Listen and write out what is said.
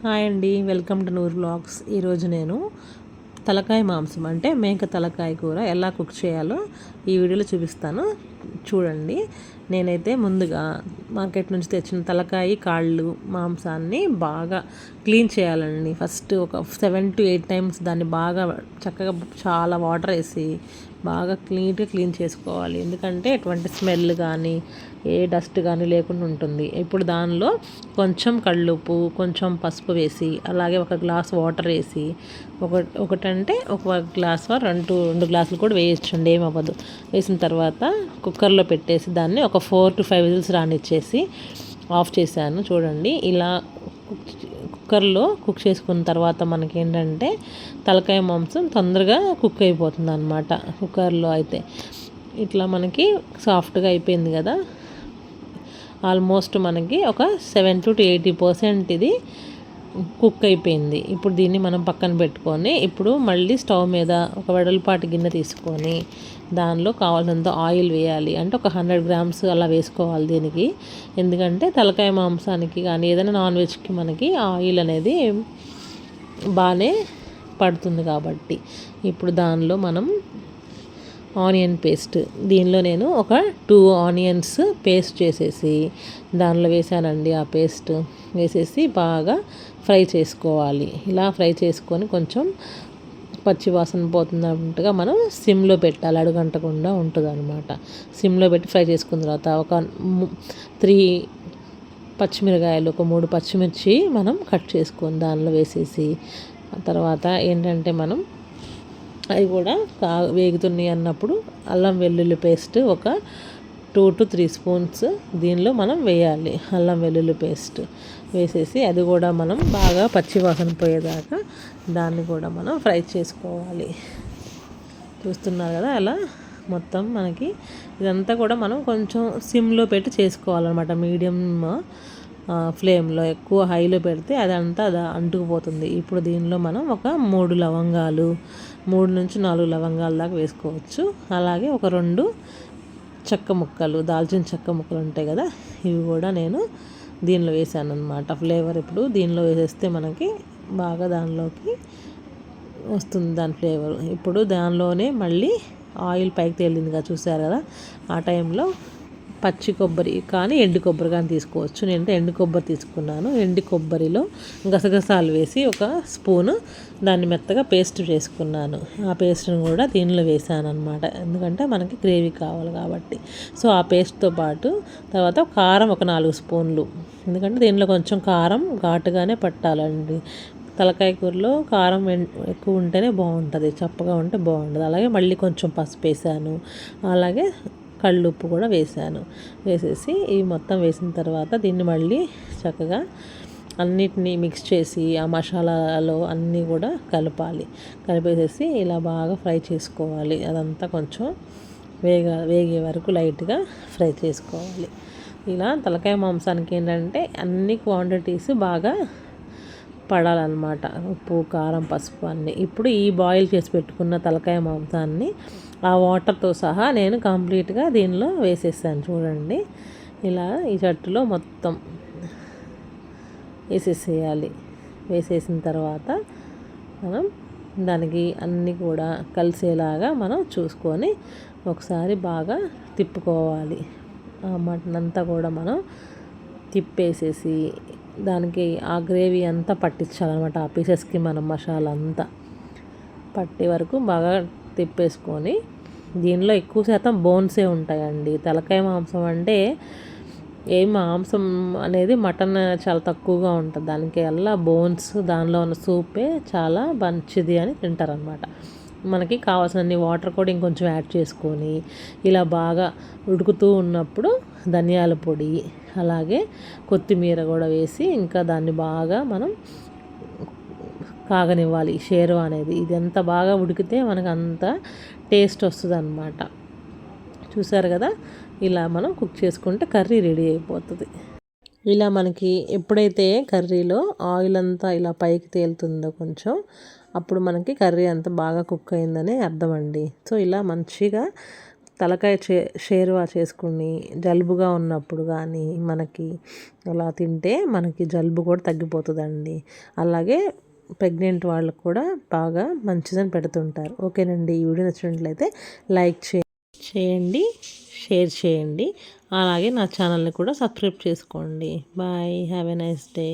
Hi అండి, welcome to Noor vlogs. ఈరోజు నేను తలకాయ మాంసం అంటే మేక తలకాయ కూర ఎలా కుక్ చేయాలో ఈ వీడియోలో చూపిస్తాను, చూడండి. నేనైతే ముందుగా మార్కెట్ నుంచి తెచ్చిన తలకాయ కాళ్ళు మాంసాన్ని బాగా క్లీన్ చేయాలండి. ఫస్ట్ ఒక 7 to 8 టైమ్స్ దాన్ని బాగా చక్కగా చాలా వాటర్ వేసి బాగా నీట్గా క్లీన్ చేసుకోవాలి. ఎందుకంటే ఎటువంటి స్మెల్ కానీ ఏ డస్ట్ కానీ లేకుండా ఉంటుంది. ఇప్పుడు దానిలో కొంచెం కళ్ళుప్పు, కొంచెం పసుపు వేసి, అలాగే ఒక గ్లాస్ వాటర్ వేసి, ఒకటంటే ఒక గ్లాస్ రెండు గ్లాసులు కూడా వేయచ్చండి, ఏమవ్వదు. వేసిన తర్వాత కుక్కర్లో పెట్టేసి దాన్ని ఒక 4 to 5 విజిల్స్ రానిచ్చేసి ఆఫ్ చేశాను. చూడండి, ఇలా కుక్కర్లో కుక్ చేసుకున్న తర్వాత మనకేంటంటే తలకాయ మాంసం తొందరగా కుక్ అయిపోతుంది అన్నమాట. కుక్కర్లో అయితే ఇట్లా మనకి సాఫ్ట్గా అయిపోయింది కదా. ఆల్మోస్ట్ మనకి ఒక 70 to 80% ఇది కుక్ అయిపోయింది. ఇప్పుడు దీన్ని మనం పక్కన పెట్టుకొని, ఇప్పుడు మళ్ళీ స్టవ్ మీద ఒక వెడల్పాటి గిన్నె తీసుకొని దానిలో కావాల్సినంత ఆయిల్ వేయాలి. అంటే ఒక 100 grams అలా వేసుకోవాలి దీనికి. ఎందుకంటే తలకాయ మాంసానికి కానీ ఏదైనా నాన్ వెజ్కి మనకి ఆయిల్ అనేది బాగానే పడుతుంది కాబట్టి. ఇప్పుడు దానిలో మనం ఆనియన్ పేస్ట్, దీనిలో నేను ఒక 2 ఆనియన్స్ పేస్ట్ చేసేసి దానిలో వేసానండి. ఆ పేస్ట్ వేసేసి బాగా ఫ్రై చేసుకోవాలి. ఇలా ఫ్రై చేసుకొని కొంచెం పచ్చి వాసన పోతున్నట్టుగా మనం సిమ్లో పెట్టాలి, అడుగంటకుండా ఉంటుంది అనమాట. సిమ్లో పెట్టి ఫ్రై చేసుకున్న తర్వాత ఒక 3 పచ్చిమిరకాయలు, ఒక 3 పచ్చిమిర్చి మనం కట్ చేసుకొని దానిలో వేసేసి, తర్వాత ఏంటంటే మనం అవి కూడా వేగుతున్నాయి అన్నప్పుడు అల్లం వెల్లుల్లి పేస్ట్ ఒక 2 to 3 స్పూన్స్ దీనిలో మనం వేయాలి. అల్లం వెల్లుల్లి పేస్ట్ వేసేసి అది కూడా మనం బాగా పచ్చి వాసన పోయేదాకా దాన్ని కూడా మనం ఫ్రై చేసుకోవాలి. చూస్తున్నారు కదా, అలా మొత్తం మనకి ఇదంతా కూడా మనం కొంచెం సిమ్లో పెట్టి చేసుకోవాలన్నమాట. మీడియం ఫ్లేమ్లో, ఎక్కువ హైలో పెడితే అదంతా అంటుకుపోతుంది. ఇప్పుడు దీనిలో మనం ఒక 3 లవంగాలు, 3 నుంచి 4 లవంగాల దాకా వేసుకోవచ్చు. అలాగే ఒక 2 చెక్క ముక్కలు, దాల్చిన చెక్క ముక్కలు ఉంటాయి కదా, ఇవి కూడా నేను దీనిలో వేసాను అనమాట. ఫ్లేవర్ ఇప్పుడు దీనిలో వేసేస్తే మనకి బాగా దానిలోకి వస్తుంది దాని ఫ్లేవర్. ఇప్పుడు దానిలోనే మళ్ళీ ఆయిల్ పైకి తేలిందిగా, చూసారు కదా. ఆ టైంలో పచ్చి కొబ్బరి కానీ ఎండు కొబ్బరి కానీ తీసుకోవచ్చు. నేనైతే ఎండు కొబ్బరి తీసుకున్నాను. ఎండు కొబ్బరిలో గసగసాలు వేసి ఒక స్పూను దాన్ని మెత్తగా పేస్ట్ చేసుకున్నాను. ఆ పేస్ట్ని కూడా దీనిలో వేసాను అనమాట, ఎందుకంటే మనకి గ్రేవీ కావాలి కాబట్టి. సో ఆ పేస్ట్తో పాటు తర్వాత కారం ఒక 4 స్పూన్లు, ఎందుకంటే దీనిలో కొంచెం కారం ఘాటుగానే పట్టాలండి. తలకాయ కూరలో కారం ఎక్కువ ఉంటేనే బాగుంటుంది, చప్పగా ఉంటే బాగుంటుంది. అలాగే మళ్ళీ కొంచెం పసుపు వేసాను, అలాగే కళ్ళుప్పు కూడా వేసాను. వేసేసి ఇవి మొత్తం వేసిన తర్వాత దీన్ని మళ్ళీ చక్కగా అన్నిటినీ మిక్స్ చేసి ఆ మసాలాలో అన్నీ కూడా కలపాలి. కలిపేసేసి ఇలా బాగా ఫ్రై చేసుకోవాలి. అదంతా కొంచెం వేగే వరకు లైట్గా ఫ్రై చేసుకోవాలి. ఇలా తలకాయ మాంసానికి ఏంటంటే అన్ని క్వాంటిటీస్ బాగా పడాలన్నమాట, ఉప్పు, కారం, పసుపు అన్నీ. ఇప్పుడు ఈ బాయిల్ చేసి పెట్టుకున్న తలకాయ మాంసాన్ని ఆ వాటర్తో సహా నేను కంప్లీట్గా దీనిలో వేసేసాను. చూడండి, ఇలా ఈ చట్టులో మొత్తం వేసేసేయాలి. వేసేసిన తర్వాత మనం దానికి అన్నీ కూడా కలిసేలాగా మనం చూసుకొని ఒకసారి బాగా తిప్పుకోవాలి. ఆ మటన్ అంతా కూడా మనం తిప్పేసేసి దానికి ఆ గ్రేవీ అంతా పట్టించాలన్నమాట. ఆ పీసెస్కి మనం మసాలా అంతా పట్టే వరకు బాగా తిప్పేసుకొని, దీనిలో ఎక్కువ శాతం బోన్సే ఉంటాయండి. తలకాయ మాంసం అంటే మాంసం అనేది మటన్ చాలా తక్కువగా ఉంటుంది. దానికి అలా బోన్స్, దానిలో ఉన్న సూపే చాలా మంచిది అని తింటారనమాట. మనకి కావాల్సినన్ని వాటర్ కూడా ఇంకొంచెం యాడ్ చేసుకొని ఇలా బాగా ఉడుకుతూ ఉన్నప్పుడు ధనియాల పొడి, అలాగే కొత్తిమీర కూడా వేసి ఇంకా దాన్ని బాగా మనం కాగనివ్వాలి. షేర్వా అనేది ఇది ఎంత బాగా ఉడికితే మనకు అంత టేస్ట్ వస్తుంది అన్నమాట. చూసారు కదా, ఇలా మనం కుక్ చేసుకుంటే కర్రీ రెడీ అయిపోతుంది. ఇలా మనకి ఎప్పుడైతే కర్రీలో ఆయిల్ అంతా ఇలా పైకి తేలుతుందో కొంచెం, అప్పుడు మనకి కర్రీ అంతా బాగా కుక్ అయిందని అర్థం అండి. సో ఇలా మంచిగా తలకాయ షేర్వా చేసుకుని జలుబుగా ఉన్నప్పుడు కానీ మనకి అలా తింటే మనకి జలుబు కూడా తగ్గిపోతుందండి. అలాగే ప్రెగ్నెంట్ వాళ్ళకు కూడా బాగా మంచిదని పెడుతుంటారు. ఓకేనండి, ఈ వీడియో నచ్చినట్లయితే లైక్ చేయండి, షేర్ చేయండి. అలాగే నా ఛానల్ని కూడా సబ్స్క్రైబ్ చేసుకోండి. Bye, have a nice day.